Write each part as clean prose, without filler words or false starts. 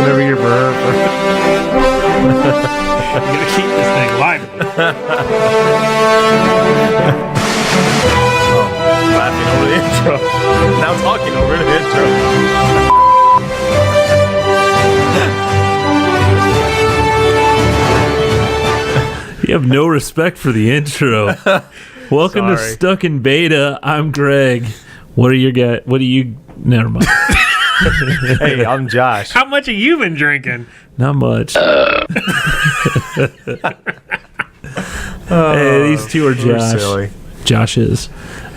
whenever you're burp. I'm gonna keep this thing lively. Laughing over the intro. Now talking over the intro. You have no respect for the intro. Welcome to Stuck in Beta. I'm Greg. What are you? Never mind. Hey, I'm Josh. How much have you been drinking? Not much. Hey, these two are We're Josh. silly. Josh is.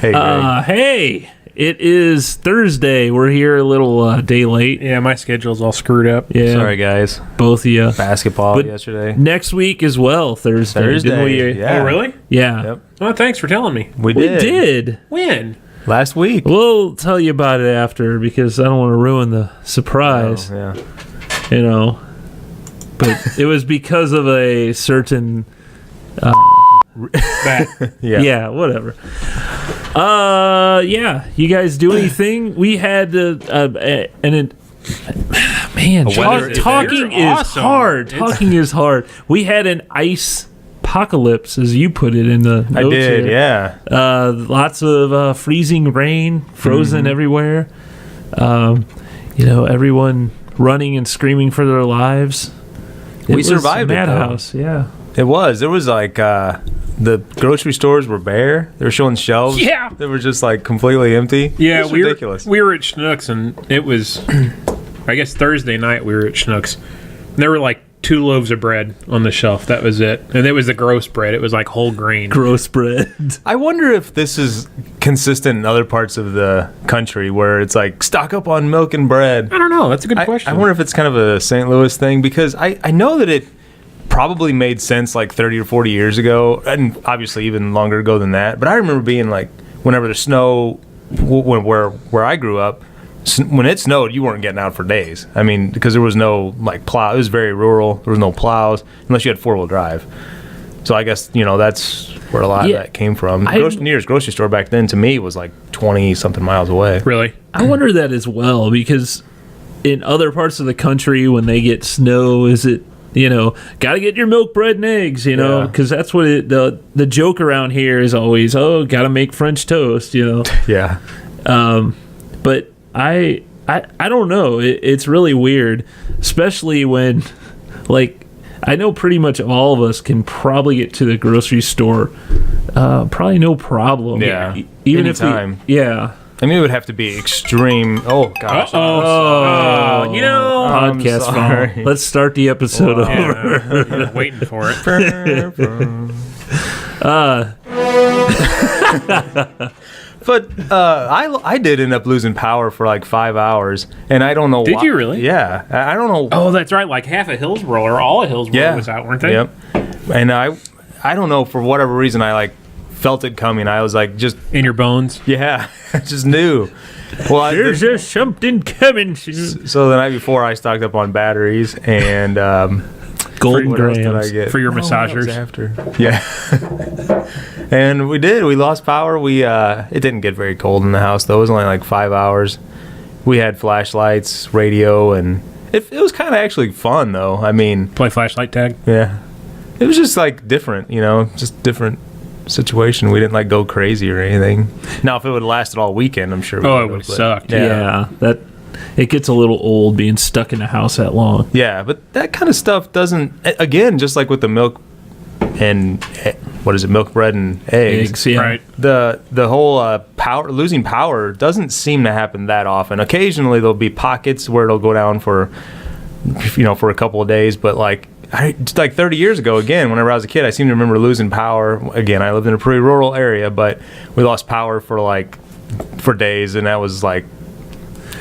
Hey, Greg. Hey, it is Thursday. We're here a little day late. Yeah, my schedule's all screwed up. Yeah, Sorry, guys. both of you. Basketball But yesterday. Next week as well, Thursday. Didn't we? Yeah. Oh, really? Yeah. Yep. Oh, thanks for telling me. We did. When? Last week. We'll tell you about it after because I don't want to ruin the surprise. Oh, yeah. You know, but it was because of a certain That. Yeah. whatever. You guys do anything? We had man, weather talking You're is awesome. hard. It's- Talking is hard. We had an ice apocalypse, as you put it in the notes I did, here. yeah. Lots of freezing rain, frozen everywhere. Everyone running and screaming for their lives. We survived it, though. madhouse, yeah. It was. There was like the grocery stores were bare. They were showing shelves. Yeah. They were just like completely empty. Yeah, it was we ridiculous. were at Schnucks, and it was, I guess Thursday night we were at Schnucks. And there were like 2 loaves of bread on the shelf. That was it. And it was the gross bread. It was like whole grain. Gross bread. I wonder if this is consistent in other parts of the country where it's like stock up on milk and bread. I don't know. That's a good question. I wonder if it's kind of a St. Louis thing because I know that it probably made sense like 30 or 40 years ago, and obviously even longer ago than that. But I remember being like, whenever the snow, where I grew up, when it snowed, you weren't getting out for days. I mean, because there was no like plow. It was very rural. There was no plows unless you had 4-wheel drive. So I guess that's where a lot of that came from. Nearest grocery store back then to me was like 20 something miles away. Really? I wonder that as well because in other parts of the country when they get snow, is it got to get your milk, bread, and eggs, Yeah. because that's what the joke around here is always, got to make French toast, Yeah. But I don't know. It's really weird, especially when, like, I know pretty much all of us can probably get to the grocery store, probably no problem. Yeah. Even Anytime. if yeah. I mean, it would have to be extreme. Oh, gosh. Oh, I'm Podcast sorry. phone. Let's start the episode over. Yeah, waiting for it. But I did end up losing power for like 5 hours, and I don't know why. Did you really? Yeah. I don't know. Oh, that's right. Like half of Hillsboro or all of Hillsboro Yeah. was out, weren't they? Yep. And I don't know, for whatever reason, I like felt it coming. I was like, just, In your bones. yeah, I just knew. Well, There's just something coming. so the night before, I stocked up on batteries and Golden what else did I grams. get? For your That was massagers. after. Yeah. And we did. We lost power. It didn't get very cold in the house though. It was only like 5 hours. We had flashlights, radio, and it was kind of actually fun though. I mean, Play flashlight tag. yeah, it was just like different, just different situation. We didn't like go crazy or anything. Now, if it would have lasted all weekend, I'm sure. Oh, it would have sucked. Yeah, that it gets a little old being stuck in a house that long. Yeah, but that kind of stuff doesn't. Again, just like with the milk and milk, bread, and eggs. Yeah. Right. The whole losing power doesn't seem to happen that often. Occasionally there'll be pockets where it'll go down for a couple of days, but like 30 years ago, again, whenever I was a kid, I seem to remember losing power. Again, I lived in a pretty rural area, but we lost power for days, and that was like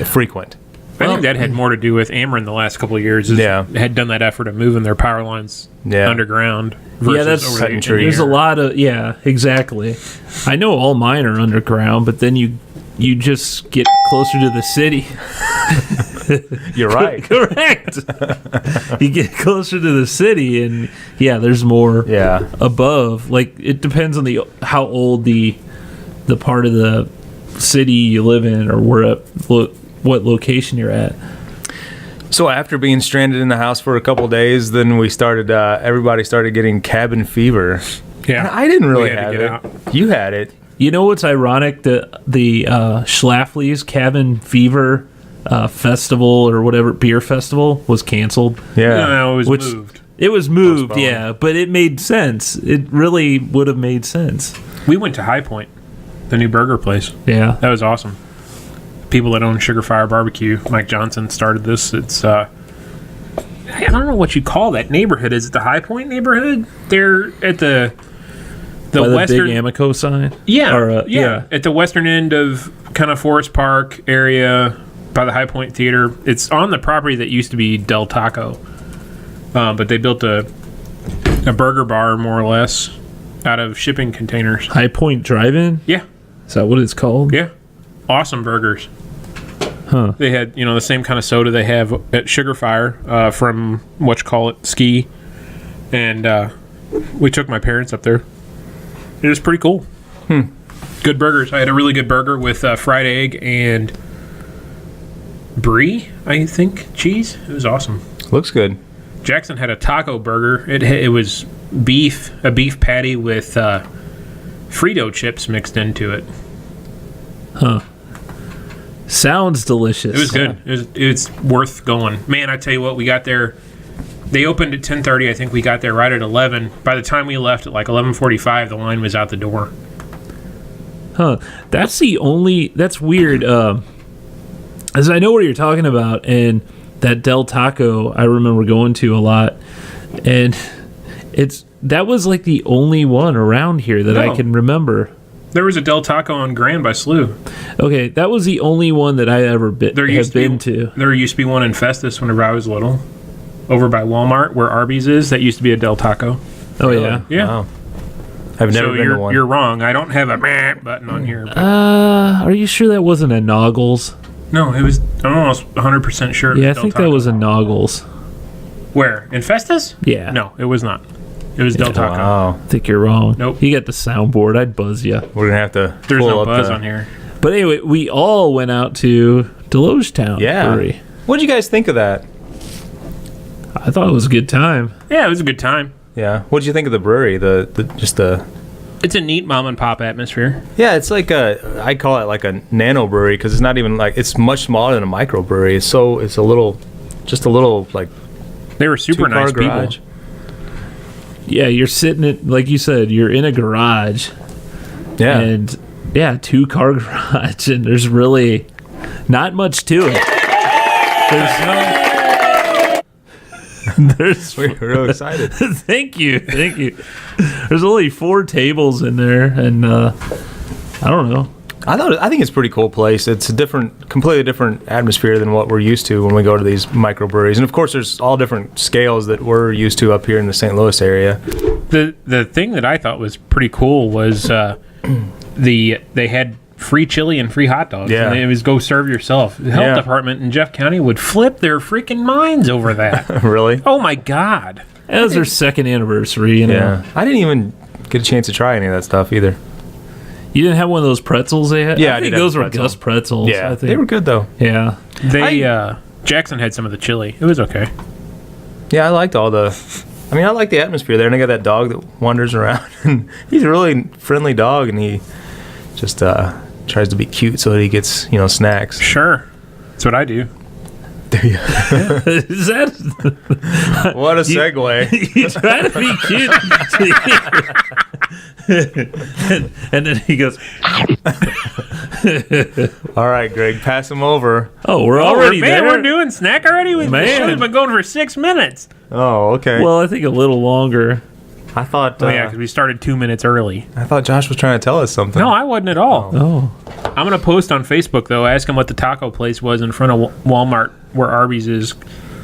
frequent. I think that had more to do with Ameren the last couple of years. Had done that effort of moving their power lines underground. Versus that's over cutting the trees. There's a lot of exactly. I know all mine are underground, but then you just get closer to the city. You're right. Correct. You get closer to the city, and there's more above. Like it depends on how old the part of the city you live in, or what location you're at. So after being stranded in the house for a couple days, then we started. Everybody started getting cabin fever. Yeah. And I didn't really We had have to it. get You had it. You know what's ironic? The Schlafly's Cabin Fever festival or whatever beer festival was canceled. Yeah. No, it was Which- moved. It was moved, Postponed. yeah, but it made sense. It really would have made sense. We went to High Point, the new burger place. Yeah. That was awesome. People that own Sugar Fire Barbecue, Mike Johnson started this. It's I don't know what you call that neighborhood. Is it the High Point neighborhood? They're at the By the western. big Amico sign. Yeah, Or, yeah, at the western end of kind of Forest Park area by the High Point Theater. It's on the property that used to be Del Taco, but they built a burger bar more or less out of shipping containers. High Point Drive-In. Yeah, Is that what it's called? yeah, awesome burgers. Huh. They had the same kind of soda they have at Sugar Fire from Ski, and we took my parents up there. It was pretty cool. Good burgers. I had a really good burger with fried egg and brie, I think, cheese. It was awesome. Looks good. Jackson had a taco burger. It was a beef patty with Frito chips mixed into it. Sounds delicious. It was good. It's worth going. Man, I tell you what, we got there. They opened at 10:30. I think we got there right at 11. By the time we left at like 11:45, the line was out the door. Huh. That's weird. As I know what you're talking about, and that Del Taco I remember going to a lot, and that was like the only one around here that I No. can remember. There was a Del Taco on Grand by Slough. Okay, that was the only one that I ever have been to. There used to be one in Festus whenever I was little, over by Walmart where Arby's is. That used to be a Del Taco. Oh yeah. Yeah. Wow. I've never been to one. You're wrong. I don't have a button on here. but- Are you sure that wasn't a Noggles? no, it was. I'm almost 100% sure. It Yeah, I was Del think that Taco. was a Noggles. Where in Festus? Yeah. No, it was not. It was Del Taco. Wow. I think you're wrong. Nope. You got the soundboard. I'd buzz you. We're gonna have to. There's pull no up buzz the- on here. But anyway, we all went out to Deslogetown Yeah. Brewery. What'd you guys think of that? I thought it was a good time. Yeah, it was a good time. Yeah. What'd you think of the brewery? Just the. It's a neat mom and pop atmosphere. Yeah, it's like I call it like a nano brewery because it's not even like it's much smaller than a micro brewery. It's a little like They were super two-car nice people. garage. Yeah, you're sitting at, like you said, you're in a garage. Yeah. And yeah, 2-car garage, and there's really not much to it. There's We're real excited. thank you. There's only 4 tables in there, and I don't know. I think it's a pretty cool place. It's a completely different atmosphere than what we're used to when we go to these microbreweries. And of course, there's all different scales that we're used to up here in the St. Louis area. The thing that I thought was pretty cool was they had free chili and free hot dogs. Yeah. And it was go serve yourself. The health Yeah. department in Jeff County would flip their freaking minds over that. Really? Oh my God. That was their 2nd anniversary, you know. Yeah. I didn't even get a chance to try any of that stuff either. You didn't have one of those pretzels they had? Yeah, I I think did have those a were pretzel. Gus pretzels. Yeah, I think. they were good though. Yeah. Jackson had some of the chili. It was okay. Yeah, I liked I like the atmosphere there, and I got that dog that wanders around, and he's a really friendly dog, and he just tries to be cute so that he gets snacks. Sure. That's what I do. Is that What a segue! you try to be cute? and then he goes, All right, Greg, pass him over. "Oh, we're already man, there." we're doing snack already? The Man. show's been going for 6 minutes. Oh, okay. Well, I think a little longer. I thought Oh, yeah, because we started 2 minutes early. I thought Josh was trying to tell us something. No, I wasn't at all. Oh, I'm going to post on Facebook, though, ask him what the taco place was in front of Walmart where Arby's is,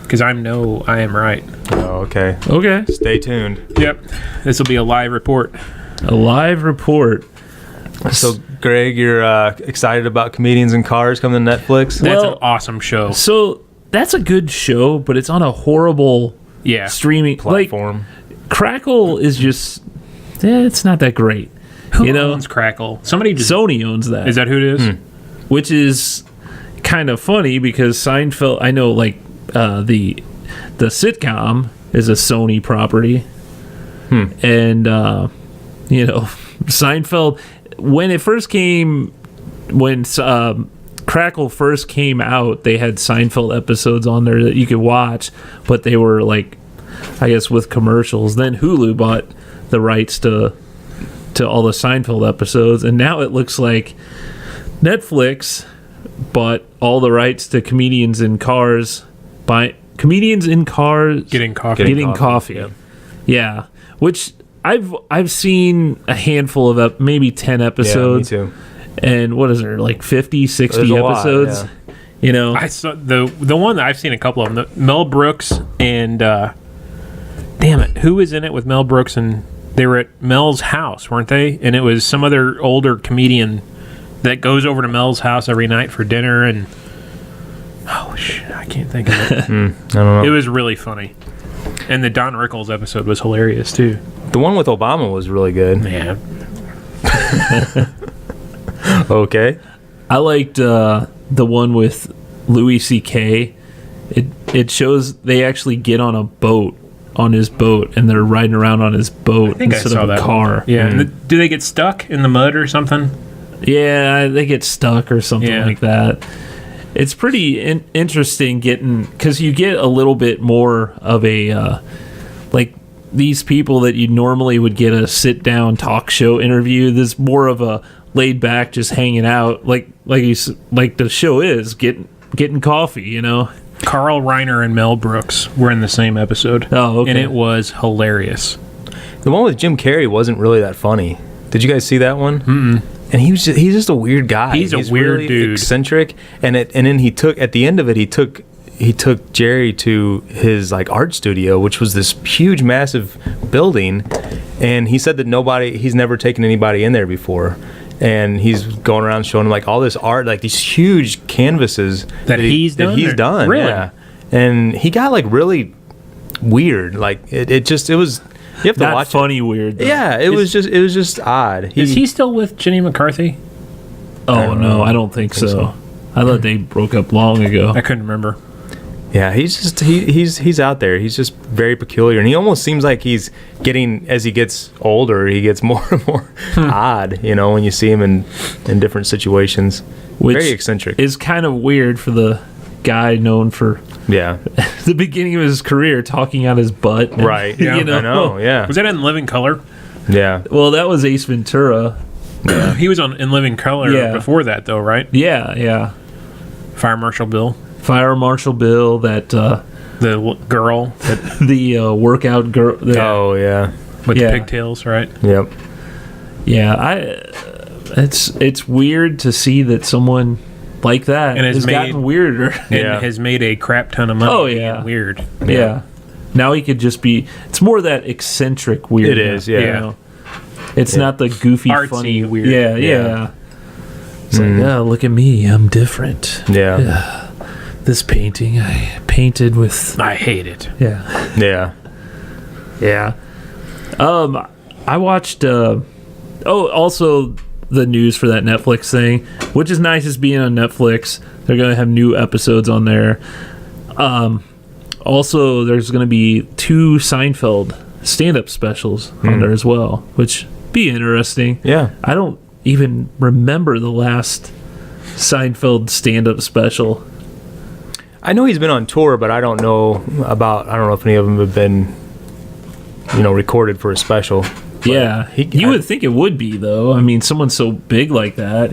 because I know I am right. Oh, okay. okay. Stay tuned. Yep. This will be a live report. A live report. So, Greg, you're excited about Comedians in Cars coming to Netflix? That's Well- an awesome show. So that's a good show, but it's on a horrible Yeah. streaming Platform. Like, Crackle is just, it's not that great. Who you know, owns Crackle? Somebody just... Sony owns that. Is that who it is? Which is kind of funny because Seinfeld, I know, like, the sitcom is a Sony property, and Seinfeld when Crackle first came out, they had Seinfeld episodes on there that you could watch, but they were like, I guess, with commercials. Then Hulu bought the rights to all the Seinfeld episodes, and now it looks like Netflix bought all the rights to Comedians in Cars getting coffee. Yeah, which I've seen a handful of maybe 10 episodes. Yeah, me too. And what is there, like 50, 60 episodes? Lot, yeah. I saw the one that I've seen a couple of them. Mel Brooks and damn it, who was in it with Mel Brooks? And they were at Mel's house, weren't they? And it was some other older comedian that goes over to Mel's house every night for dinner. And I can't think of it. I don't know. It was really funny. And the Don Rickles episode was hilarious too. The one with Obama was really good. Yeah. Okay. I liked the one with Louis C.K. It shows they actually get on his boat, and they're riding around on his boat instead of a car. One. Yeah. Mm-hmm. Do they get stuck in the mud or something? Yeah, they get stuck or something like that. It's pretty interesting because you get a little bit more of a like these people that you normally would get a sit down talk show interview. There's more of a laid back, just hanging out, like the show is getting coffee. Carl Reiner and Mel Brooks were in the same episode. Oh, okay. And it was hilarious. The one with Jim Carrey wasn't really that funny. Did you guys see that one? Mm-mm. And he's just a weird guy. He's a weird really dude, eccentric. And then at the end of it, he took Jerry to his like art studio, which was this huge, massive building. And he said that he's never taken anybody in there before. And he's going around showing him like all this art, like these huge canvases that he's done. Really? Yeah. And he got like really weird. Like it was. You have to Not watch funny it. Weird. Though. Yeah, it was just odd. Is he still with Jenny McCarthy? Oh no, I don't think so. I thought they broke up long ago. I couldn't remember. Yeah, he's just he's out there. He's just very peculiar, and he almost seems like he's getting, as he gets older, he gets more and more odd. When you see him in different situations, which very eccentric. Is kind of weird for the guy known for the beginning of his career talking out his butt. Right. Yeah. I know. Yeah. Was that in Living Color? Yeah. Well, that was Ace Ventura. Yeah. He was in Living Color before that, though, right? Yeah. Yeah. Fire Marshal Bill. That the girl, the workout girl. Oh yeah, with the pigtails, right? Yep. Yeah, it's weird to see that someone like that has gotten weirder and has made a crap ton of money. Oh yeah, weird. Yeah. Now he could just be. It's more that eccentric weird. It is. Yeah. It's not the goofy, artsy, funny weird. Yeah. It's like, look at me, I'm different. Yeah. This painting I painted with. I hate it. Yeah. Yeah. Yeah. I watched. Also the news for that Netflix thing, which is nice, is being on Netflix. They're gonna have new episodes on there. Also, there's gonna be 2 Seinfeld stand-up specials on there as well, which be interesting. Yeah. I don't even remember the last Seinfeld stand-up special. I know he's been on tour, but I don't know if any of them have been, recorded for a special. But yeah, you would think it would be, though. I mean, someone so big like that,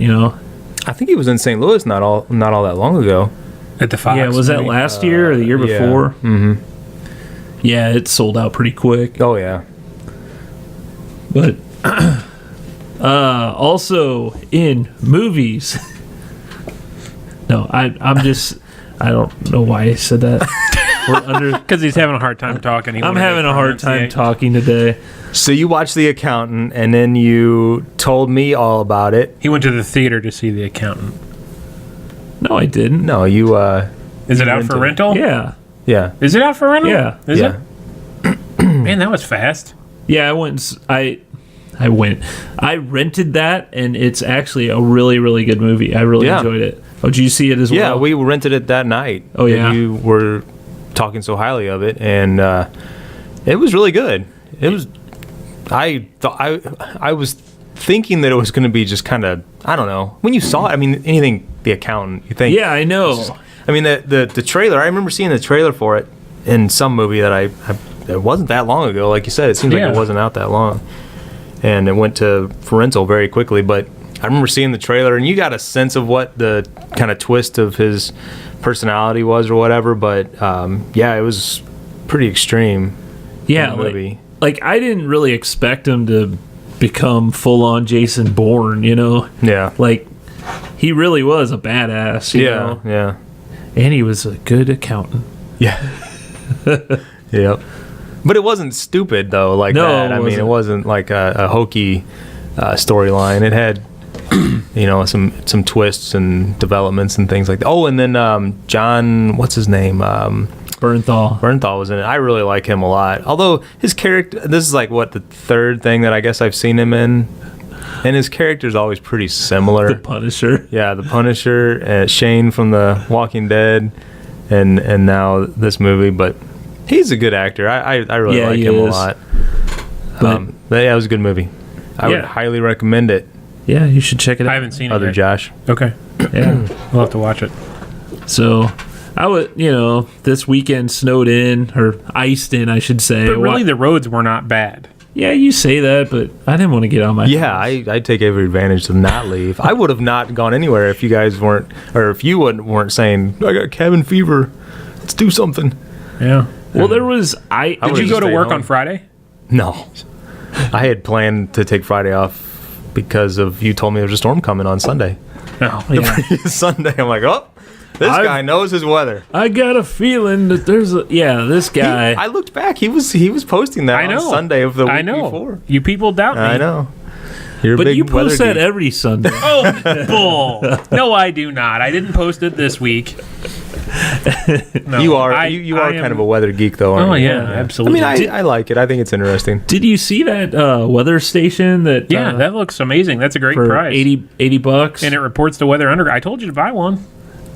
I think he was in St. Louis not all that long ago. At the Fox. Yeah, was that last year or the year before? Mm-hmm. Yeah, it sold out pretty quick. Oh yeah. But also in movies. No, I'm just. I don't know why I said that. Because he's having a hard time talking. I'm having a hard time talking today. So you watched The Accountant, and then you told me all about it. He went to the theater to see The Accountant. No, I didn't. No, you. Is it out for rental? Yeah. Yeah. Is it out for rental? Yeah. Is it? Man, that was fast. Yeah, I went. I rented that, and it's actually a really, really good movie. I really enjoyed it. Oh, did you see it as well? Yeah, we rented it that night. Oh, yeah. You were talking so highly of it, and it was really good. It was. I thought I was thinking that it was going to be just kind of, I don't know. When you saw it, I mean, anything The Accountant, you think. Yeah, I know. I mean, the trailer. I remember seeing the trailer for it in some movie that it wasn't that long ago. Like you said, it seems like it wasn't out that long, and it went to rental very quickly. But I remember seeing the trailer, and you got a sense of what the kind of twist of his personality was or whatever. But yeah, it was pretty extreme. Yeah, in the movie. Like I didn't really expect him to become full on Jason Bourne, you know? Yeah. Like he really was a badass, you know? Yeah. And he was a good accountant. Yeah. Yep. But it wasn't stupid though, like that. I mean, it wasn't like a hokey storyline. It had some twists and developments and things like that. Oh, and then John, what's his name? Bernthal was in it. I really like him a lot. Although his character, this is like the third thing that I guess I've seen him in, and his character's always pretty similar. The Punisher. Yeah, the Punisher, Shane from The Walking Dead, and now this movie. But he's a good actor. I really like him a lot. But yeah, it was a good movie. I would highly recommend it. Yeah, you should check it out. I haven't seen it yet. Josh. Okay. Yeah. We'll have to watch it. So I would, this weekend snowed in, or iced in, I should say. But really, the roads were not bad. Yeah, you say that, but I didn't want to get out of my house. I'd take every advantage to not leave. I would have not gone anywhere if you guys weren't, or if you weren't saying, I got cabin fever, let's do something. Yeah. Well, there was, Did you go to work on Friday? No. I had planned to take Friday off because of you told me there was a storm coming on Sunday. Oh, The previous Sunday, I'm like, this guy knows his weather. I got a feeling that there's this guy. I looked back. He was posting that on Sunday of the week before. You people doubt me. I know. You're but a big you post that geek. every Sunday. Oh, bull. No, I do not. I didn't post it this week. No, you are kind of a weather geek, though, aren't you? Oh, yeah, absolutely. I mean, I like it. I think it's interesting. Did you see that weather station? That looks amazing. That's a great for price. $80, and it reports the weather under. I told you to buy one.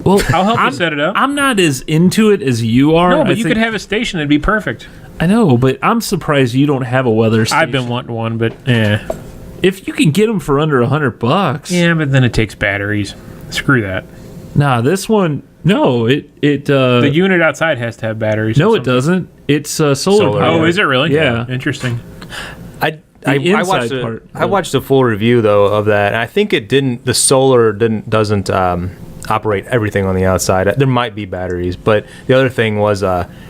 Well, I'll help you set it up. I'm not as into it as you are. No, but you could have a station. It'd be perfect. I know, but I'm surprised you don't have a weather station. I've been wanting one, but if you can get them for under $100. Yeah, but then it takes batteries. Screw that. Nah, this one. No, the unit outside has to have batteries. No, it doesn't. It's solar power. Oh, is it really? Yeah. Interesting. I watched a full review though of that. And I think the solar doesn't operate everything on the outside. There might be batteries, but the other thing was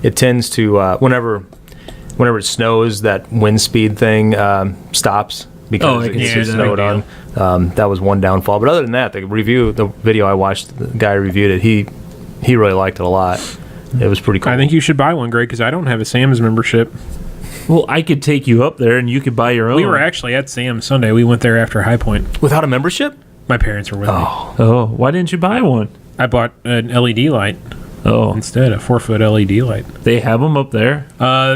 it tends to whenever it snows, that wind speed thing stops because it snowed on. That was one downfall. But other than that, the video I watched, the guy reviewed it. He really liked it a lot. It was pretty cool. I think you should buy one, Greg, because I don't have a Sam's membership. Well, I could take you up there and you could buy your own. We were actually at Sam's Sunday. We went there after High Point. Without a membership? My parents were with me. Oh, why didn't you buy one? I bought an LED light. Instead, a 4-foot LED light. They have them up there?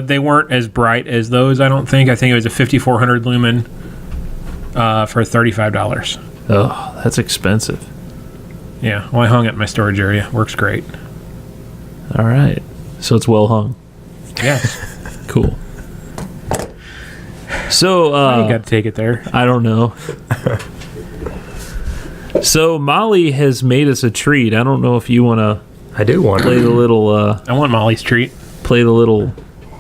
They weren't as bright as those, I don't think. I think it was a 5400 lumen for $35. Oh, that's expensive. Yeah, well, I hung it in my storage area. Works great. All right. So it's well hung. Yes. Cool. So, you got to take it there. I don't know. So Molly has made us a treat. I don't know if you want to. I do want play the little. I want Molly's treat. Play the little.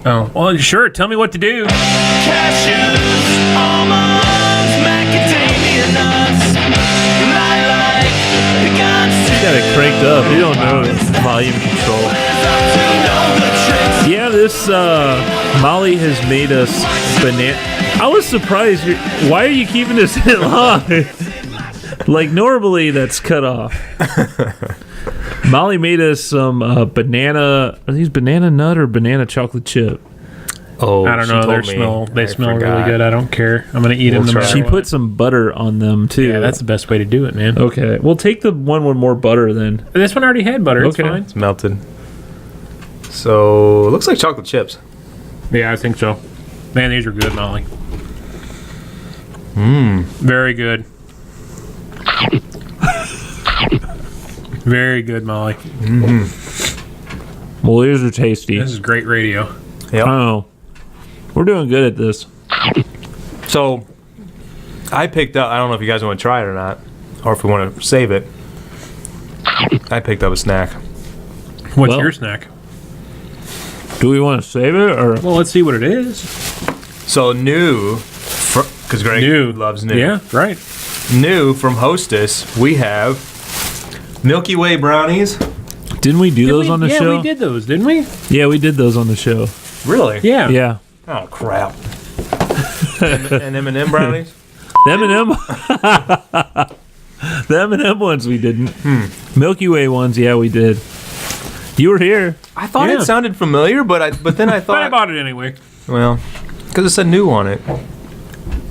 Oh, well, sure. Tell me what to do. Cashews, almonds, macadamia nuts, lilac, pecans. You got it cranked up. You don't know volume control. Yeah, this Molly has made us banana. I was surprised. Why are you keeping this in long? Like normally that's cut off. Molly made us some banana. Are these banana nut or banana chocolate chip? Oh, I don't know. They smell really good. I don't care. I'm gonna eat them. She put some butter on them too. Yeah, that's the best way to do it, man. Okay, we'll take the one with more butter then. This one already had butter. Okay. It's fine. It's melted. So it looks like chocolate chips. Yeah, I think so. Man, these are good, Molly. Very good. Very good, Molly. Well, these are tasty. This is great radio. Yep. Oh, we're doing good at this. So, I picked up. I don't know if you guys want to try it or not, or if we want to save it. I picked up a snack. What's Well- your snack? Do we want to save it or? Well, let's see what it is. So new, because Greg loves new. Yeah, right. New from Hostess, we have Milky Way brownies. Didn't we do those on the show? Yeah, we did those, didn't we? Yeah, we did those on the show. Really? Yeah. Yeah. Oh crap. and M&M brownies. The M&M. The M&M ones we didn't. Milky Way ones, yeah, we did. You were here. I thought Yeah. it sounded familiar, but then I But thought, I bought it anyway. well, because it said new on it.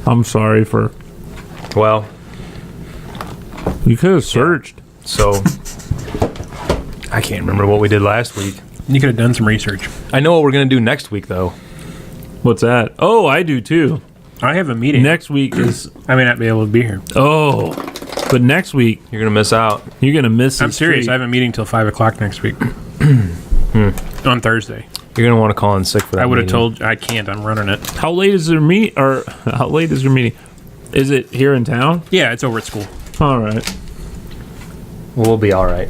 I'm sorry for. Well, You could have searched. so I can't remember what we did last week. You could have done some research. I know what we're gonna do next week though. What's that? Oh, I do too. I have a meeting. Next week is. I may not be able to be here. Oh, but next week You're gonna miss out. you're gonna miss. I'm this serious. treat. I have a meeting till 5 o'clock next week. On Thursday. You're gonna want to call in sick for that. I would have meeting. told I can't. I'm running it. How late is their meet? Or how late is your meeting? Is it here in town? Yeah, it's over at school. All right. We'll be all right.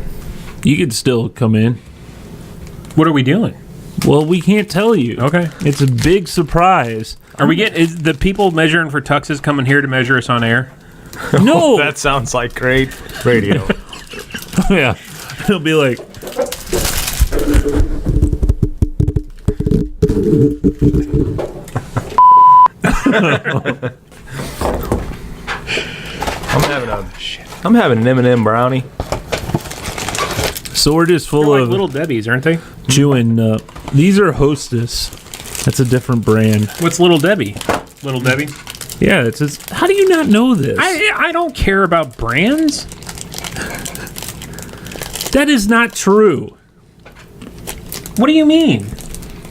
You could still come in. What are we doing? Well, we can't tell you. Okay. It's a big surprise. Are we getting? Is the people measuring for tuxes coming here to measure us on air? No. That sounds like great radio. Yeah. It'll be like. I'm having an M&M brownie. So we're just full They're like of little Debbie's, aren't they? chewing. These are Hostess. That's a different brand. What's Little Debbie? Little Debbie? Yeah, it's just. How do you not know this? I don't care about brands. That is not true. What do you mean?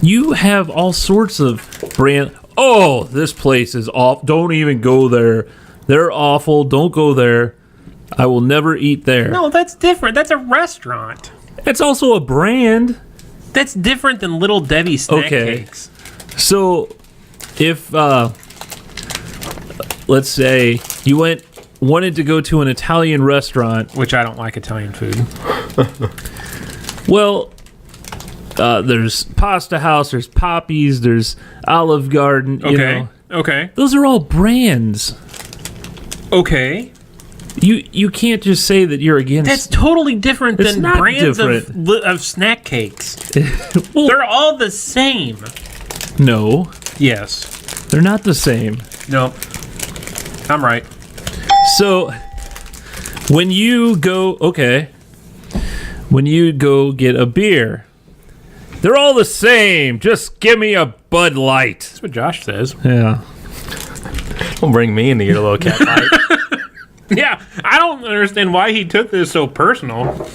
You have all sorts of brand. Oh, this place is off. Don't even go there. They're awful. Don't go there. I will never eat there. No, that's different. That's a restaurant. It's also a brand. That's different than Little Debbie snack Okay. cakes. So, if let's say you wanted to go to an Italian restaurant, Which I don't like Italian food. well, there's Pasta House, there's Poppy's, there's Olive Garden. You know, Okay. those are all brands. Okay. You can't just say that you're against. That's totally different It's than not brands different. of snack cakes. Well, They're all the same. no, Yes. they're not the same. No. I'm right. So when you go get a beer, they're all the same. Just give me a Bud Light. That's what Josh says. Yeah. Don't bring me in to get a little cat fight. Yeah, I don't understand why he took this so personal.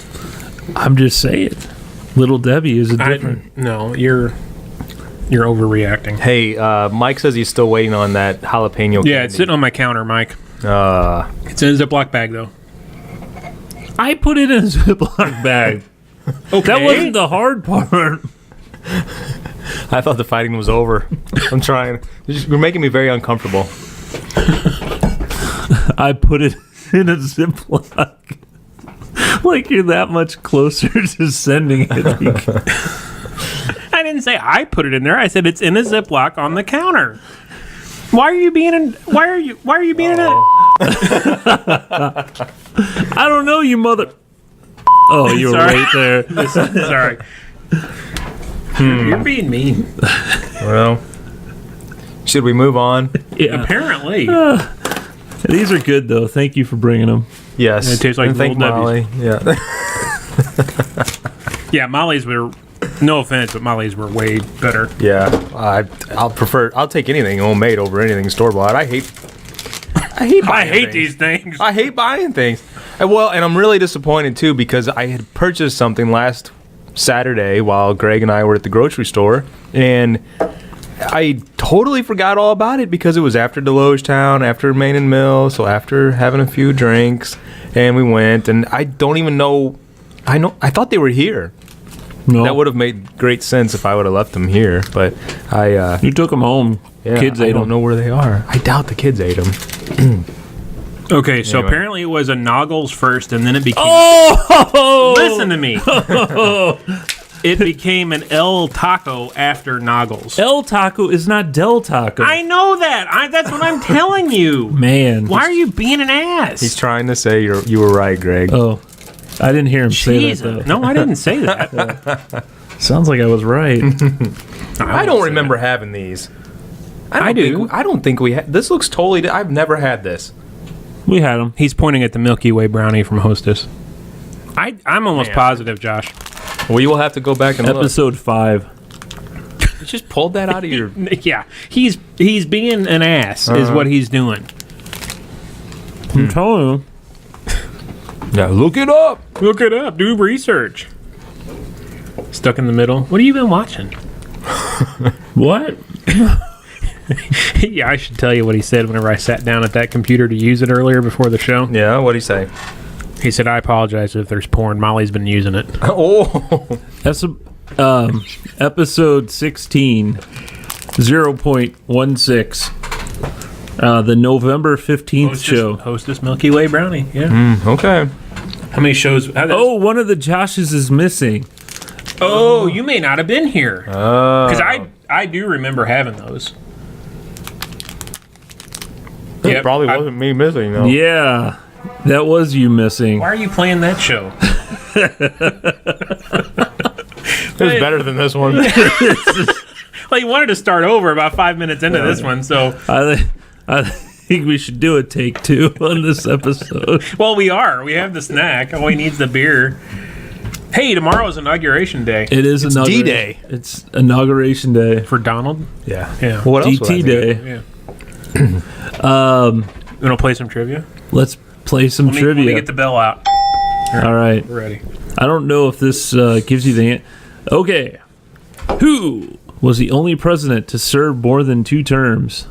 I'm just saying. Little Debbie is a different. No, you're overreacting. Hey, Mike says he's still waiting on that jalapeno. Yeah, it's sitting on my counter, Mike. It's in a Ziploc bag, though. I put it in a Ziploc bag. Okay. That wasn't the hard part. I thought the fighting was over. I'm trying. You're making me very uncomfortable. I put it in a Ziploc. Like you're that much closer to sending it. I didn't say I put it in there. I said it's in a Ziploc on the counter. Why are you being in? Why are you being in it? I don't know, you mother. Oh, you were Sorry. right there. Sorry. You're being mean. Well, should we move on? Yeah. Apparently. These are good though. Thank you for bringing them. Yes. It tastes like And thank Little Molly. Yeah. Yeah, Molly's were. No offense, but Molly's were way better. Yeah. I'll take anything homemade over anything store bought. I hate I buying hate things. these things. I hate buying things. And I'm really disappointed too because I had purchased something last Saturday while Greg and I were at the grocery store, and I totally forgot all about it because it was after Deslogetown, after Main and Mill, so after having a few drinks, and we went, and I don't even know. I thought they were here. No. That would have made great sense if I would have left them here, but You took them home. Kids I ate don't them. know where they are. I doubt the kids ate them. Okay, so Anyway. apparently it was a Noggles first, and then it became. Oh! Listen to me. It became an El Taco after Noggles. El Taco is not Del Taco. I know that. That's what I'm telling you. Man. Why are you being an ass? He's trying to say you were right, Greg. Oh. I didn't hear him say that, Jesus. though. No, I didn't say that. Sounds like I was right. I don't remember having these. I do. I don't think we had. This looks totally. I've never had this. We had them. He's pointing at the Milky Way brownie from Hostess. I'm almost Man. positive, Josh. We will have to go back and Episode 5. look. You just pulled that out of your. Yeah, he's being an ass is what he's doing. I'm telling you. Yeah, look it up. Look it up. Do research. Stuck in the middle. What have you been watching? What? Yeah, I should tell you what he said whenever I sat down at that computer to use it earlier before the show. Yeah, what'd he say? He said, I apologize if there's porn. Molly's been using it. Oh, That's episode 16, 0.16. The November 15th show. Hostess Milky Way brownie. Yeah. okay. How many shows? Oh, one of the Joshes is missing. Oh, you may not have been here. Because I do remember having those. It Yep, probably I- wasn't me missing though. Yeah, that was you missing. Why are you playing that show? It was better than this one. Well, you wanted to start over about 5 minutes into this one, so... I think we should do a take 2 on this episode. Well, we are. We have the snack. All he needs the beer. Hey, tomorrow's inauguration day. It is inauguration. D-Day. It's inauguration day. For Donald? Yeah. Yeah. What else? would I DT do? day. Yeah. You want to play some trivia? Let's play some Let me trivia. get the bell out. All right. We're ready. I don't know if this gives you the... Okay. Who was the only president to serve more than 2 terms?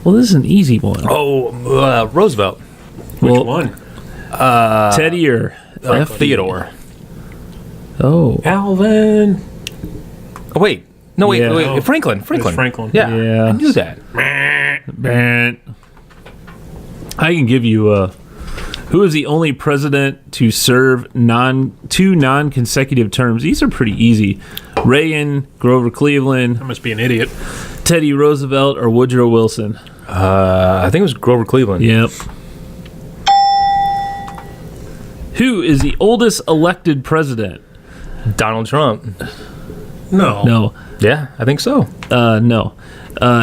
Well, this is an easy one. Oh, Roosevelt. Which Well, one? Teddy or Theodore. Oh. Alvin. Oh, wait. No, wait. Yeah. Wait. Franklin. Franklin. Franklin. Yeah. Yeah. I knew that. I can give you who is the only president to serve 2 non-consecutive terms? These are pretty easy. Reagan, Grover Cleveland, I must be an idiot. Teddy Roosevelt, or Woodrow Wilson. I think it was Grover Cleveland. Yep. Who is the oldest elected president? Donald Trump. No. No. Yeah, I think so. No.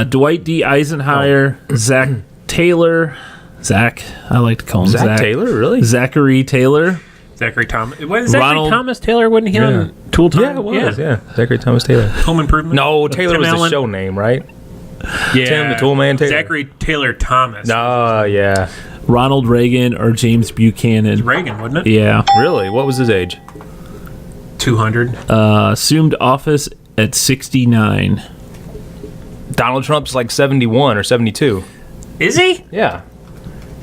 Dwight D. Eisenhower, Zach Taylor. Zach. I like to call him Zach. Zach Taylor, really? Zachary Taylor. Zachary Thomas. What is Zachary Ronald- Thomas Taylor? Wasn't he on Tool Time? Yeah, it was. Yeah. Zachary Thomas Taylor. Home Improvement? No, Taylor Tim was Allen? the show name, right? Yeah. Tim the Toolman Taylor. Zachary Taylor Thomas. Oh, yeah. Ronald Reagan or James Buchanan. Reagan, wasn't it? Yeah. Really? What was his age? 200. Assumed office at 69. Donald Trump's like 71 or 72. Is he? Yeah.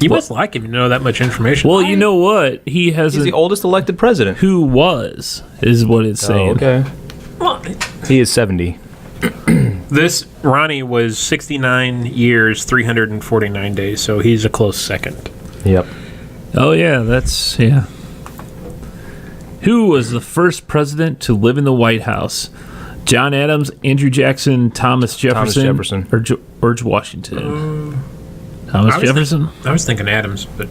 You must like him to know that much information. Well, you know what? He He's hasn't. the oldest elected president. Who was is what it's saying. Oh, okay. Well, He is 70. this Ronnie was 69 years, 349 days, so he's a close second. Yep. Oh yeah, that's yeah. Who was the first president to live in the White House? John Adams, Andrew Jackson, Thomas Jefferson, or George Washington? Thomas Jefferson? I was thinking Adams, but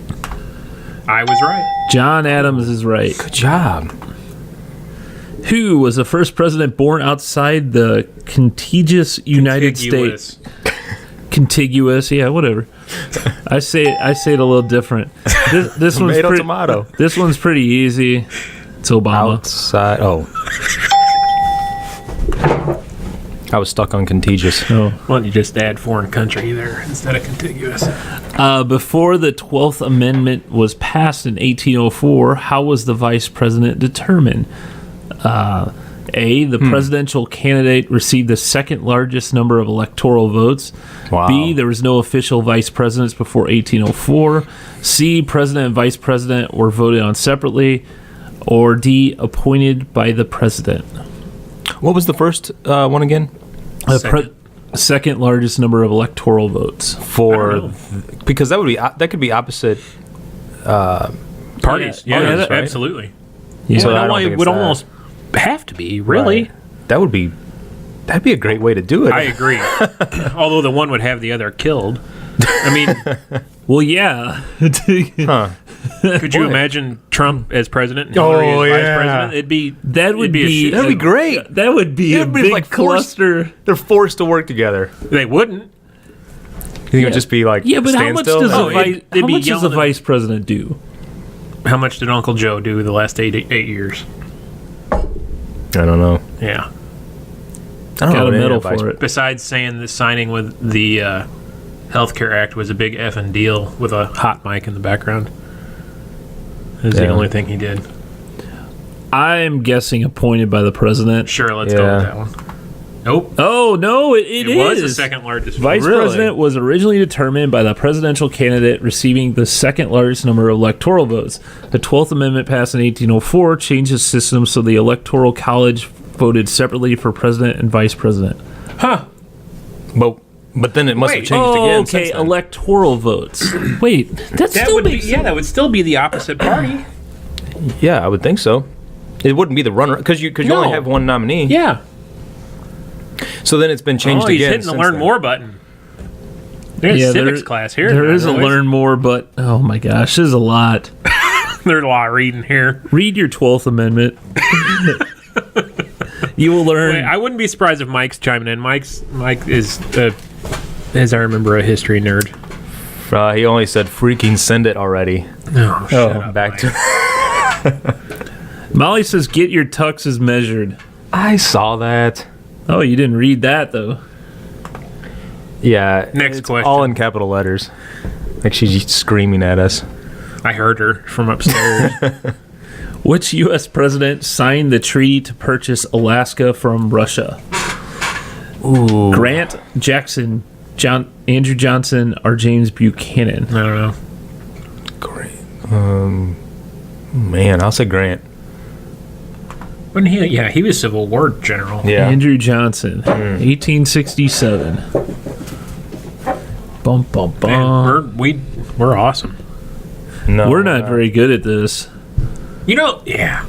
I was right. John Adams is right. Good job. Who was the first president born outside the contiguous United States? Contiguous, yeah, whatever. I say it a little different. This one's Tomato, tomato. This one's pretty easy. It's Obama. Outside. Oh. I was stuck on contiguous. Oh. Why don't you just add foreign country there instead of contiguous? Before the 12th Amendment was passed in 1804, how was the vice president determined? A, the presidential candidate received the second largest number of electoral votes. Wow. B, there was no official vice presidents before 1804. C, president and vice president were voted on separately. Or D, appointed by the president? What was the first one again? Second largest number of electoral votes. Because that could be opposite Parties. Yeah, Parties, right? absolutely. Yeah. So Well, I don't it think would it's that. almost have to be, really. Right. That'd be a great way to do it. I agree. Although the one would have the other killed. I mean, Well, yeah. Huh. could you imagine Trump as president and Oh, Hillary as yeah. vice president? It'd be That would a be shit That'd be show. great. That would be a It'd be big like forced- cluster. They're forced to work together. They wouldn't. You think it would just be like Yeah, but how much standstill? does Oh, a it'd be how much does a yelling at- vice president do? How much did Uncle Joe do the last eight years? I don't know. Yeah. I don't Got know a what any medal advice- for it. Besides saying the signing with the Healthcare Act was a big effing deal with a hot mic in the background. Is the Yeah. only thing he did. I'm guessing appointed by the president. Sure, let's go with Yeah. that one. Nope. Oh no, it It is. was the second largest. Vice Really? president was originally determined by the presidential candidate receiving the second largest number of electoral votes. The 12th Amendment passed in 1804 changed the system so the Electoral College voted separately for president and vice president. Huh. But then it must have Wait. changed Oh, again. okay, since then. electoral votes. Wait, that That still would be, makes that would still be the opposite party. Yeah, I would think so. It wouldn't be the runner because you No. only have one nominee. Yeah. So then it's been changed Oh, he's again. hitting the since learn then. more button. There's Yeah, civics class here. There is a boys. learn more, but oh my gosh, there's a lot. There's a lot of reading here. Read your 12th Amendment. You will learn. Wait, I wouldn't be surprised if Mike's chiming in. Mike is, as I remember, a history nerd. He only said freaking send it already. No, shut up, Back Mike. to. Molly says, "Get your tuxes measured." I saw that. Oh, you didn't read that though. Yeah. Next it's question. all in capital letters. Like she's screaming at us. I heard her from upstairs. Which U.S. president signed the treaty to purchase Alaska from Russia? Ooh. Grant, Jackson, Andrew Johnson, or James Buchanan? I don't know. Great. Man, I'll say Grant. When he, yeah, he was Civil War general. Yeah. Andrew Johnson, 1867. Bum bum bum. Man, we're awesome. No, We're not very good at this. You know, yeah.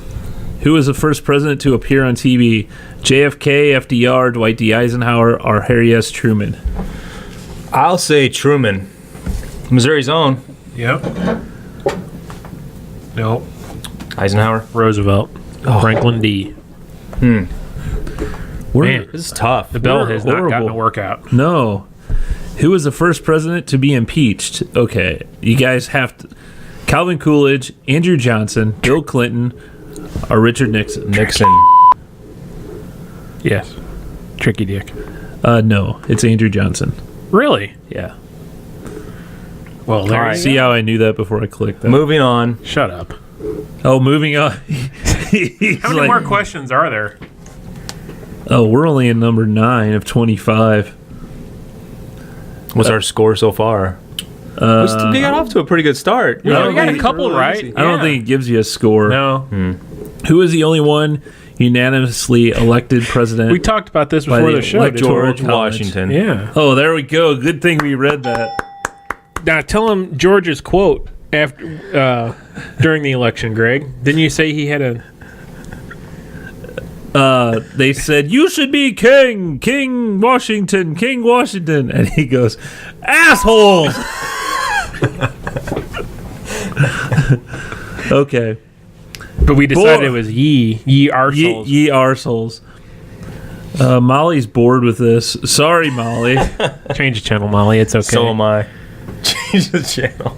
Who was the first president to appear on TV? JFK, FDR, Dwight D. Eisenhower, or Harry S. Truman? I'll say Truman. Missouri's own. Yep. Nope. Eisenhower. Roosevelt. Franklin D. We're, Man, This is tough. the bell we're has not gotten horrible. a workout. No. Who was the first president to be impeached? Okay, you guys have to. Calvin Coolidge, Andrew Johnson, Bill Clinton, or Richard Nixon? Nixon. Yes. Tricky dick. No, it's Andrew Johnson. Really? Yeah. Well, there Alright. you See go. how I knew that before I clicked that? Moving on. Shut up. Oh, moving on. How many more questions are there? Oh, we're only in number 9 of 25. What's our score so far? We got off to a pretty good start. Yeah, we got a think- couple right. I don't think it gives you a score. No. Who is the only one unanimously elected president? We talked about this by before the show. didn't we? George College. Washington. Yeah. Oh, there we go. Good thing we read that. Now tell him George's quote after during the election, Greg. Didn't you say he had a? They said, "You should be king, King Washington, King Washington," and he goes, "Assholes." Okay, But we decided Boy. it was ye arseholes. ye arseholes. Molly's bored with this. Sorry, Molly. Change the channel, Molly. It's okay. So am I. Change the channel.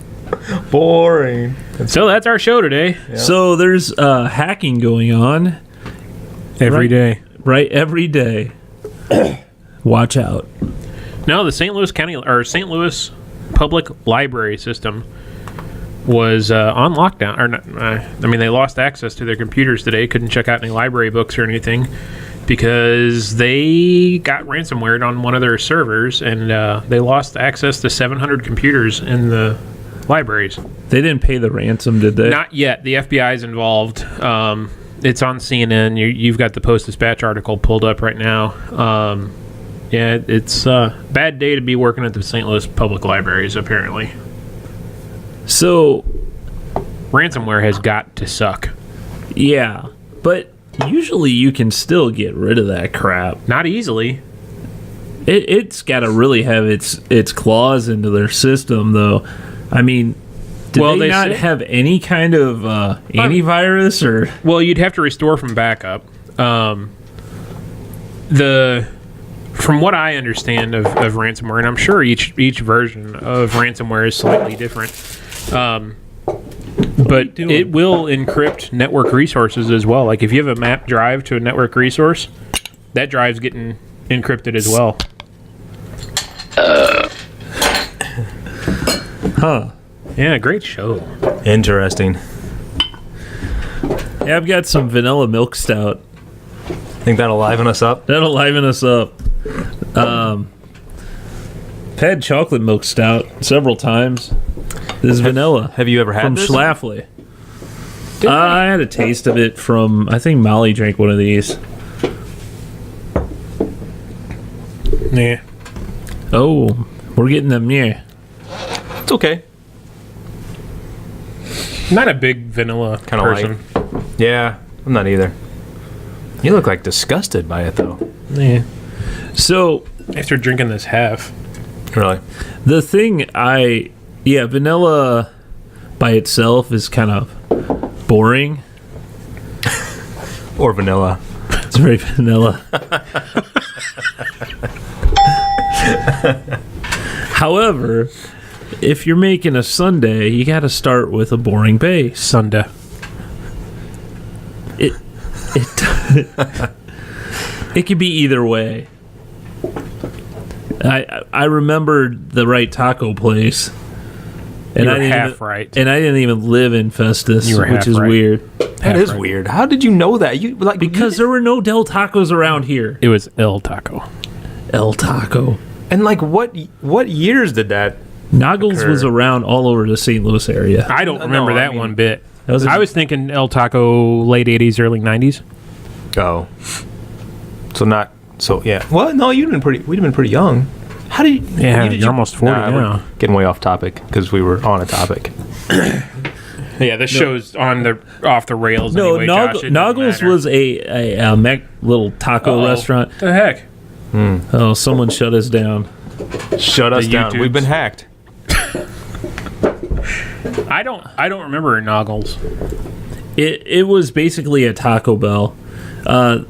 Boring. So that's our show today. So there's hacking going on Every day. right every day. Watch out. No, the St. Louis County or St. Louis Public Library System was on lockdown. Or not, I mean, they lost access to their computers today. Couldn't check out any library books or anything because they got ransomware on one of their servers, and they lost access to 700 computers in the libraries. They didn't pay the ransom, did they? Not yet. The FBI is involved. It's on CNN. You've got the Post-Dispatch article pulled up right now. Yeah, it's a bad day to be working at the St. Louis Public Libraries, apparently. So, Ransomware has got to suck. yeah. But usually you can still get rid of that crap. Not easily. It's got to really have its claws into their system, though. I mean, did they not have any kind of antivirus or? Well, you'd have to restore from backup. From what I understand of ransomware, and I'm sure each version of ransomware is slightly different, but it will encrypt network resources as well. Like if you have a map drive to a network resource, that drive's getting encrypted as well. Huh. Yeah, great show. Interesting. Yeah, I've got some vanilla milk stout. Think that'll liven us up? That'll liven us up. I've had chocolate milk stout several times. This is vanilla. Have you ever had from this? Schlafly? I had a taste of it from, I think Molly drank one of these. Yeah. Oh, we're getting them near. It's okay. Not a big vanilla Kinda person. Yeah, I'm not either. You look like disgusted by it, though. Yeah. So, After drinking this half. Really? the thing vanilla by itself is kind of boring. Or vanilla. It's very vanilla. However, if you're making a sundae, you got to start with a boring base. Sunday. It it could be either way. I remembered the right taco place, and You were I didn't half even, right. and I didn't even live in Festus, You were which half is right. weird. That is weird. How did you know that? You like Because there were no Del Tacos around here. It was El Taco. El Taco. and like what years did that? Noggles occur. was around all over the St. Louis area. I don't remember I that mean- one bit. That was I was thinking El Taco late 80s, early 90s. Oh. So yeah. Well, no, we'd have been pretty young. How did you? Yeah, you did you're almost 40 we're now. Getting way off topic because we were on a topic. Yeah, this show's off the rails No, anyway, Josh. It doesn't Noggles matter. was a little taco restaurant. What the heck? Oh, someone shut us down. Shut us down. YouTubes. We've been hacked. I don't remember Noggles. It was basically a Taco Bell.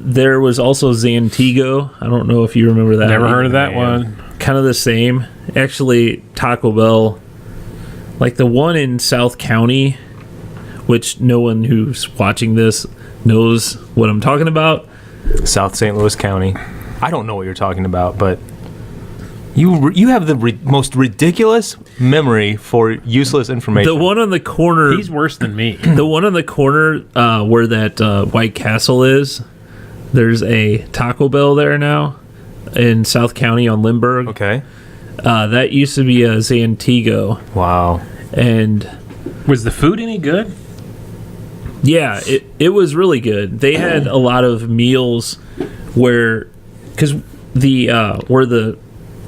There was also Zantigo. I don't know if you remember that. Never heard of that man. one. Kind of the same. Actually, Taco Bell, like the one in South County, which no one who's watching this knows what I'm talking about. South St. Louis County. I don't know what you're talking about, but you have the most ridiculous memory for useless information. The one on the corner. He's worse than me. The one on the corner where that White Castle is, there's a Taco Bell there now in South County on Lindbergh. Okay. That used to be a Zantigo. Wow. And Was the food any good? yeah, it was really good. They had a lot of meals where, because where the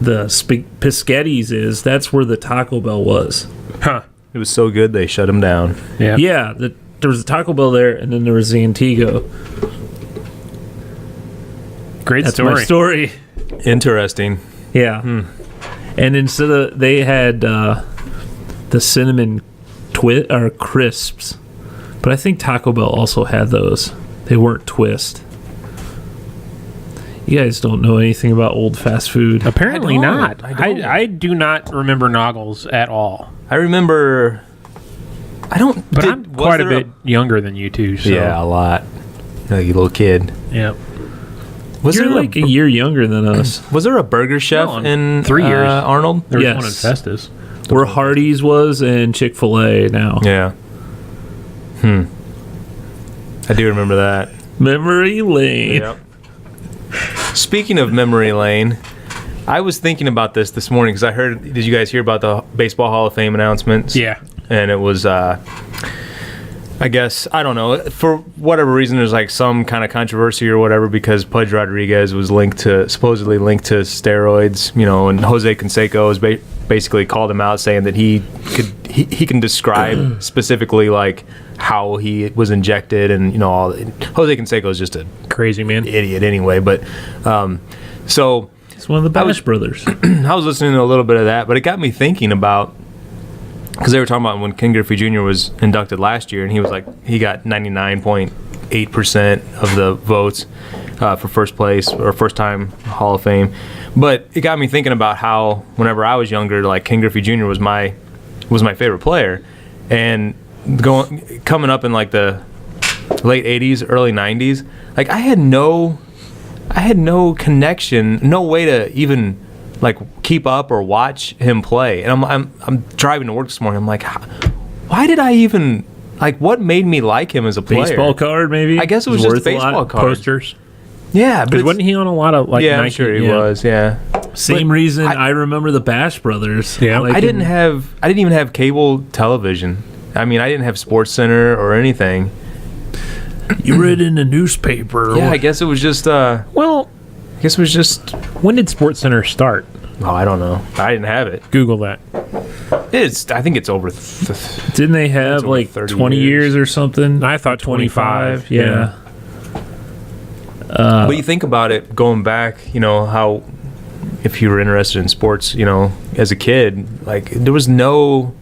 Piscetti's is, that's where the Taco Bell was. Huh. It was so good they shut him down. Yeah. Yeah, there was a Taco Bell there, and then there was Zantigo. Great That's story. my story. Interesting. Yeah. And instead of, they had the cinnamon crisps, but I think Taco Bell also had those. They weren't twist. You guys don't know anything about old fast food. Apparently I don't. not. I don't. I do not remember Noggles at all. I remember. I don't. But I'm quite a bit younger than you two. So. Yeah, a lot. Like a little kid. Yep. Was You're there like a year younger than us. Was there a burger chef No, in 3 years. Arnold? There was Yes. one in Festus. Where Hardee's was and Chick-fil-A now. Yeah. I do remember that. Memory lane. Yep. Speaking of memory lane, I was thinking about this morning because I heard. Did you guys hear about the Baseball Hall of Fame announcements? Yeah. And it was, I guess, I don't know, for whatever reason, there's like some kind of controversy or whatever because Pudge Rodriguez was supposedly linked to steroids, and Jose Canseco has basically called him out saying that he can describe specifically like how he was injected and all. Jose Canseco is just a Crazy man. idiot anyway, but so It's one of the Bash brothers. I was listening to a little bit of that, but it got me thinking about, because they were talking about when Ken Griffey Jr. was inducted last year, and he was like, he got 99.8% of the votes for first place or first time Hall of Fame. But it got me thinking about how whenever I was younger, like Ken Griffey Jr. was my favorite player, and coming up in like the late 80s, early 90s, like I had no connection, no way to even like keep up or watch him play. And I'm driving to work this morning. I'm like, why did I even like? What made me like him as a player? Baseball card, maybe. I guess it was Worth just a lot. baseball cards. Posters. Yeah, but Because wasn't he on a lot of like yeah, Nike? I'm sure he was. Yeah, Same But reason I remember the Bash brothers. Yeah. Like I didn't even have cable television. I mean, I didn't have Sports Center or anything. You read in the newspaper. Yeah, I guess it was just. Well, I guess it was just. when did SportsCenter start? Oh, I don't know. I didn't have it. Google that. I think it's over. Didn't they have over like 30 20 years or something? I thought 25. Yeah. But you think about it, going back, how if you were interested in sports, as a kid, like there was no,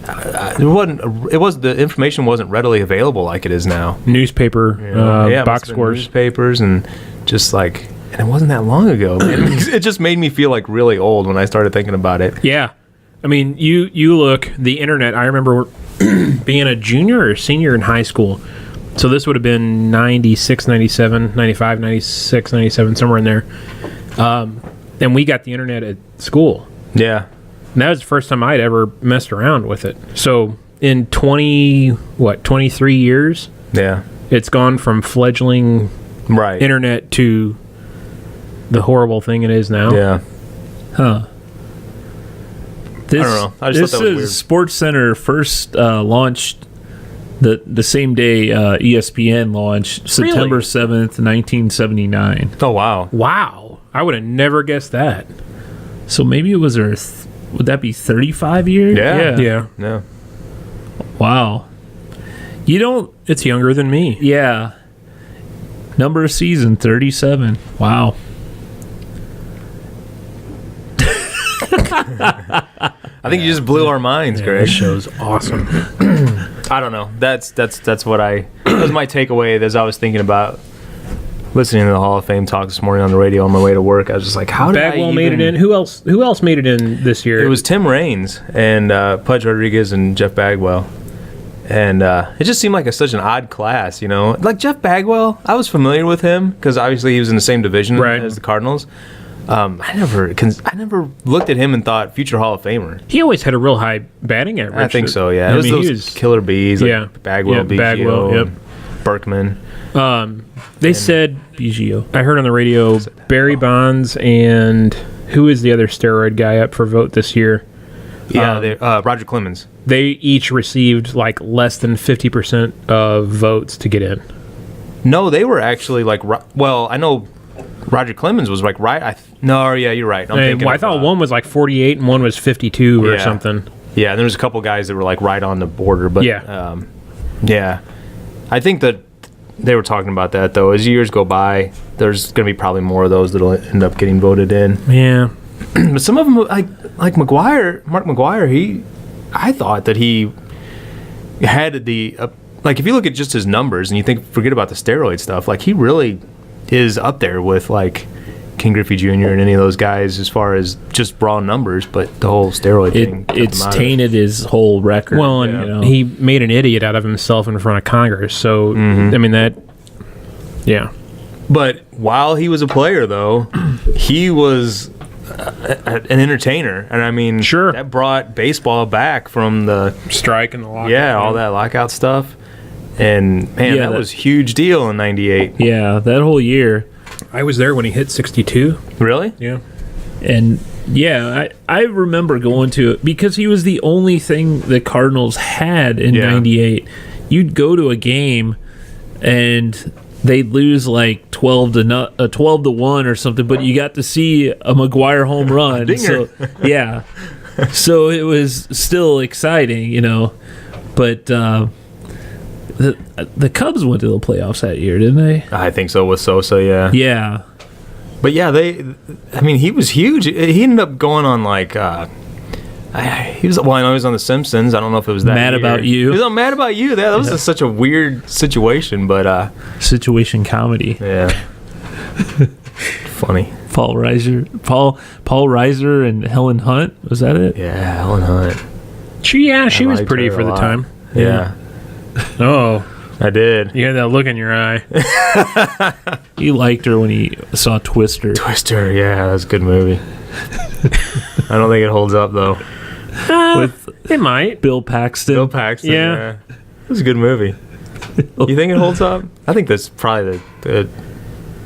the information wasn't readily available like it is now. Newspaper, It box must've been scores. newspapers, and just like, and it wasn't that long ago. Man. It just made me feel like really old when I started thinking about it. Yeah. I mean, you look, the internet, I remember being a junior or senior in high school. So this would have been 96, 97, 95, 96, 97, somewhere in there. And we got the internet at school. Yeah. And that was the first time I'd ever messed around with it. So in 23 years, Yeah. it's gone from fledgling Right. internet to the horrible thing it is now. Yeah. Huh. This, I don't know. I just this thought that was is weird. Sports Center first launched the same day ESPN launched, September 7th, 1979. Oh wow. Wow. I would have never guessed that. So maybe it was would that be 35 years? Yeah. Yeah. Yeah. Wow. You don't, It's younger than me. yeah. Number of season, 37. Wow. I think you just blew our minds, Greg. This show's awesome. I don't know. That's what that was my takeaway as I was thinking about listening to the Hall of Fame talk this morning on the radio on my way to work. I was just like, how did Bagwell I made it in. Who else made it in this year? It was Tim Raines and Pudge Rodriguez and Jeff Bagwell. And it just seemed like such an odd class, Like Jeff Bagwell, I was familiar with him because obviously he was in the same division Right. as the Cardinals. I never looked at him and thought future Hall of Famer. He always had a real high batting average. I think so, yeah. I It was mean, he those was, killer bees, like yeah. Bagwell, Yeah, Biggio, Bagwell, yep. Berkman. They said, Biggio. I heard on the radio, Barry Bonds and who is the other steroid guy up for vote this year? Yeah, Roger Clemens. They each received like less than 50% of votes to get in. No, they were actually like. Well, I know Roger Clemens was like right. No, yeah, you're right. I thought one was like 48 and one was 52 or Yeah. something. Yeah, and there was a couple guys that were like right on the border, but Yeah. yeah. I think that they were talking about that though. As years go by, there's going to be probably more of those that'll end up getting voted in. Yeah. But some of them, like Mark McGwire, I thought that he had the like if you look at just his numbers and you forget about the steroid stuff, like he really is up there with like Ken Griffey Jr. and any of those guys as far as just raw numbers, but the whole steroid thing. It's tainted his whole record. Well, and he made an idiot out of himself in front of Congress. So, I mean, yeah. But while he was a player, though, he was an entertainer, and I mean, Sure. that brought baseball back from the Strike and the lockout. all that lockout stuff. And man, Yeah, that was a huge deal in '98. yeah, that whole year. I was there when he hit 62. Really? Yeah. And yeah, I remember going to it because he was the only thing the Cardinals had in '98. You'd go to a game and they'd lose like 12 to 1 or something, but you got to see a McGuire home run. So yeah, so it was still exciting, you know. But the Cubs went to the playoffs that year, didn't they? I think so with Sosa, yeah. Yeah. But yeah, he was huge. He ended up going on like, I know he was on The Simpsons. I don't know if it was that Mad year. About You. He was on Mad About You. That was just such a weird situation, but Situation comedy. yeah, funny. Paul Reiser and Helen Hunt. Was that it? Yeah, Helen Hunt. She was liked pretty her for a the lot. time. Yeah, Oh, I did. you had that look in your eye. He liked her when he saw Twister. Twister, yeah, that's a good movie. I don't think it holds up though. With It might. Bill Paxton. Bill Paxton, Yeah. yeah. It was a good movie. You think it holds up? I think that's probably the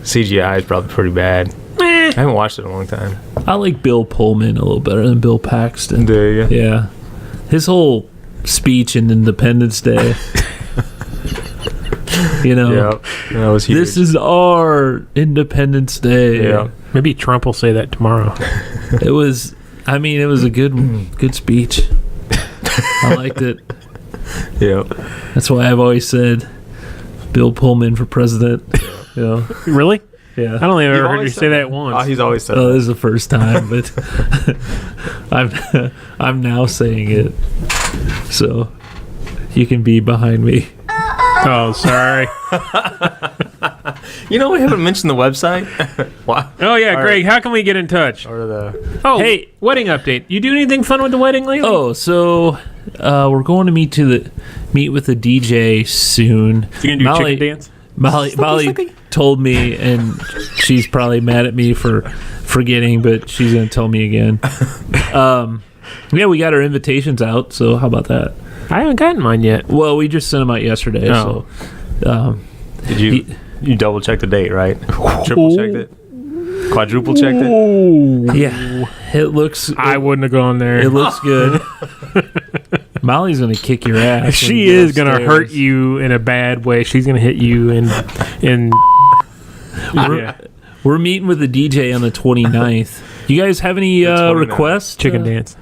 CGI is probably pretty bad. I haven't watched it in a long time. I like Bill Pullman a little better than Bill Paxton. Do you? Yeah. His whole speech in Independence Day. You know, Yep. That was huge. this is our Independence Day. Yeah. Maybe Trump will say that tomorrow. It was a good speech. I liked it. Yep. That's why I've always said Bill Pullman for president. You know? Really? Yeah. I don't think I've ever heard you always say said that once. Oh, he's always said Oh, that. this is the first time, but I'm now saying it, so you can be behind me. Oh, sorry. You know, we haven't mentioned the website. Wow. Oh, yeah, Greg, how can we get in touch? Or the Oh, Hey. wedding update. You do anything fun with the wedding lately? Oh, so we're going to meet with the DJ soon. You gonna do chicken dance? Molly told me, and she's probably mad at me for forgetting, but she's going to tell me again. Yeah, we got our invitations out, so how about that? I haven't gotten mine yet. Well, we just sent them out yesterday, Oh. so Did you double checked the date, right? Triple checked it? Quadruple checked it? Oh, yeah, it looks. I wouldn't have gone there. It looks good. Molly's gonna kick your ass. when She you go is gonna upstairs. hurt you in a bad way. She's gonna hit you in yeah. We're meeting with the DJ on the 29th. You guys have any 29th. requests? Chicken dance,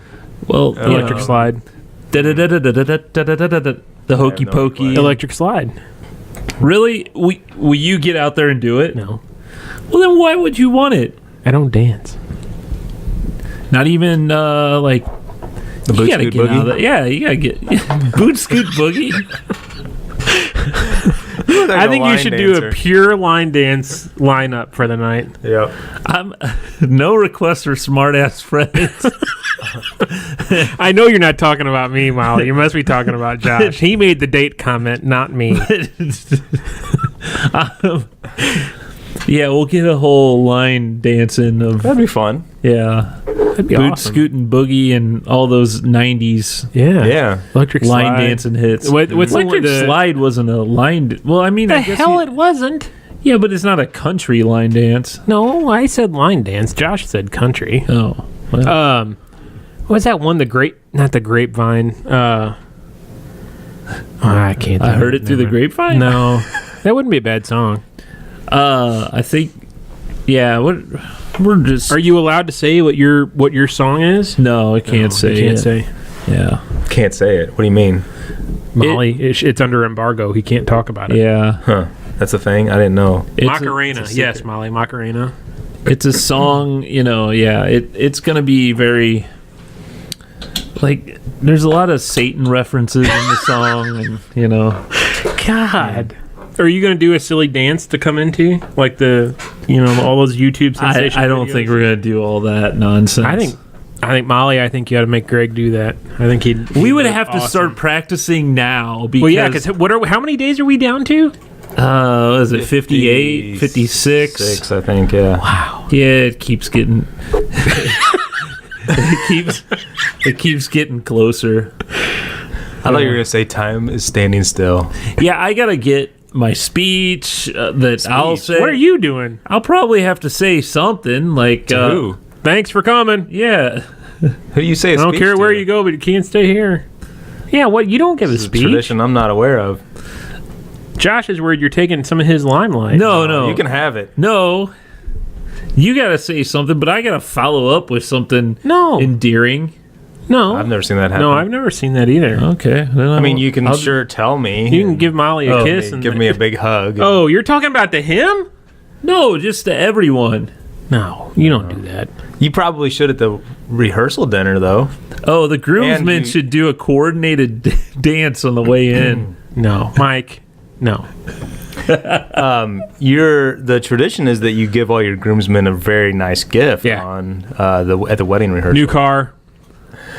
Well, electric slide, the hokey no pokey. request. electric slide. Really? Will you get out there and do it? No, Well, then why would you want it? I don't dance. Not even like The you boot gotta scoot get out of boogie? that. Yeah, you gotta get boot scoot boogie. I think you should do a pure line dance lineup for the night. Yep. I'm no request for smart ass friends. I know you're not talking about me, Molly. You must be talking about Josh. He made the date comment, not me. Yeah, we'll get a whole line dancing of That'd be fun. boot awesome. scooting boogie and all those 90s Yeah. Yeah. Electric line slide. dancing hits. What's Electric the slide wasn't a line. Well, I mean, The I guess hell it wasn't. yeah, but it's not a country line dance. No, I said line dance. Josh said country. Oh, well, What's that one? Not the grapevine. I can't. I heard it through the grapevine. No, that wouldn't be a bad song. I think. Yeah, we're just. Are you allowed to say what your song is? No, I can't say. You can't it. say. Yeah. Can't say it. What do you mean? Molly, it's under embargo. He can't talk about it. Yeah. Huh. That's a thing? I didn't know. Macarena. It's a Yes, secret. Molly. Macarena. It's a song, yeah. It's gonna be very like there's a lot of Satan references in the song, and God. Are you going to do a silly dance to come into? Like all those YouTube sensations? I don't think we're gonna do all that nonsense. I think Molly, I think you ought to make Greg do that. I think we would look have to awesome. start practicing now because Well, yeah, because how many days are we down to? is it 58, 56? 6, I think, yeah. Yeah, it keeps getting it keeps getting closer. I thought you were going to say time is standing still. Yeah, I gotta get my speech that I'll say. What are you doing? I'll probably have to say something like To who? Thanks for coming. Yeah. Who do you say? I don't care where you go, but you can't stay here. Yeah, what? You don't give a This is a speech. tradition I'm not aware of. Josh is worried you're taking some of his limelight. No. You can have it. No. You got to say something, but I got to follow up with something No. endearing. No. I've never seen that happen. No, I've never seen that either. Okay. Then I mean, you can I'll- sure tell me. You can give Molly a kiss and give me a big hug. Oh, you're talking about to him? No, just to everyone. No, you don't do that. You probably should at the rehearsal dinner, though. Oh, the groomsmen And you- should do a coordinated dance on the way in. No, Mike. No. The tradition is that you give all your groomsmen a very nice gift Yeah. on at the wedding rehearsal. New car.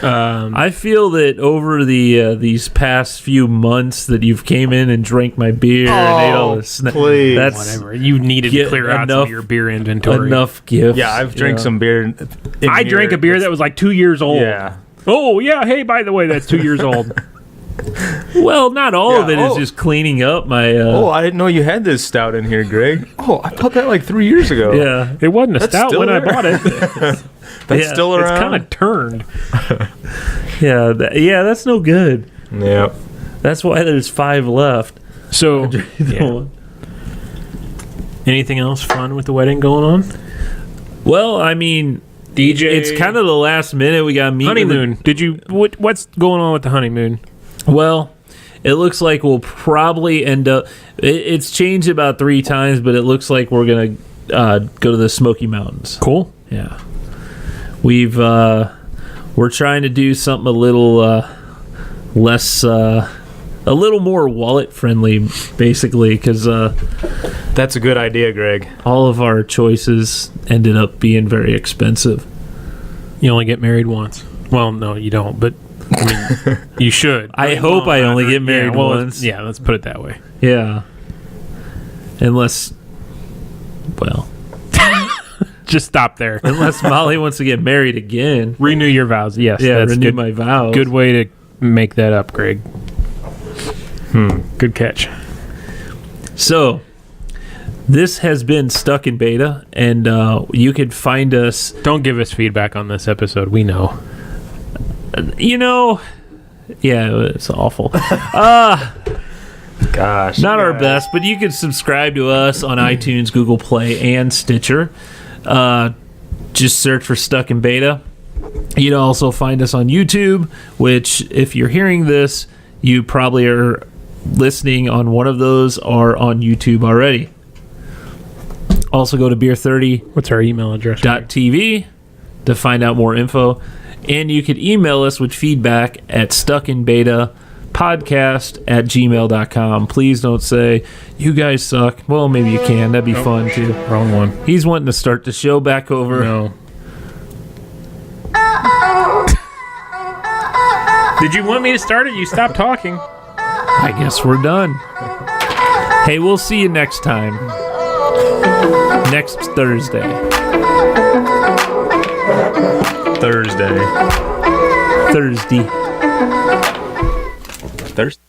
I feel that over the these past few months that you've came in and drank my beer and ate all this, please. that's Whatever. You needed to Get clear out some enough- of your beer inventory. enough gifts. Yeah, I've drank some beer. I drank a beer that was like 2 years old. Yeah. Oh, yeah. Hey, by the way, that's 2 years old. Well, not all Yeah, of it is oh. just cleaning up my. I didn't know you had this stout in here, Greg. Oh, I bought that like 3 years ago. Yeah, It wasn't a That's stout still when I there. bought it. That's Yeah, still It's around. kind of turned. yeah, that's no good. Yeah. That's why there's 5 left. So, yeah. Anything else fun with the wedding going on? Well, I mean, DJ. it's kind of the last minute. We got to meet with the- honeymoon. Did you? What's going on with the honeymoon? Well, it looks like we'll probably end up. It's changed about 3 times, but it looks like we're gonna go to the Smoky Mountains. Cool. Yeah, we're trying to do something a little less, a little more wallet friendly, basically, because That's a good idea, Greg. all of our choices ended up being very expensive. You only get married once. Well, no, you don't. But I mean, you should. I hope I only get married once. Yeah, let's put it that way. Yeah, unless, well, Just stop there. unless Molly wants to get married again. Renew your vows. Yes, Yeah, that's renew good. my vows. Good way to make that up, Greg. Good catch. So, this has been Stuck in Beta, and you can find us, Don't give us feedback on this episode. We know. yeah, it's awful. Gosh. Not our guys. best, but you can subscribe to us on iTunes, Google Play, and Stitcher. Just search for Stuck in Beta. You'd also find us on YouTube, which, if you're hearing this, you probably are listening on one of those or on YouTube already. Also, go to beer30.tv What's our email address? to find out more info. And you could email us with feedback at stuckinbetapodcast@gmail.com. Please don't say, you guys suck. Well, maybe you can. That'd be fun, too. Wrong one. He's wanting to start the show back over. No. Did you want me to start it? You stopped talking. I guess we're done. Hey, we'll see you next time. Next Thursday. Thursday. Thursday. Thursday.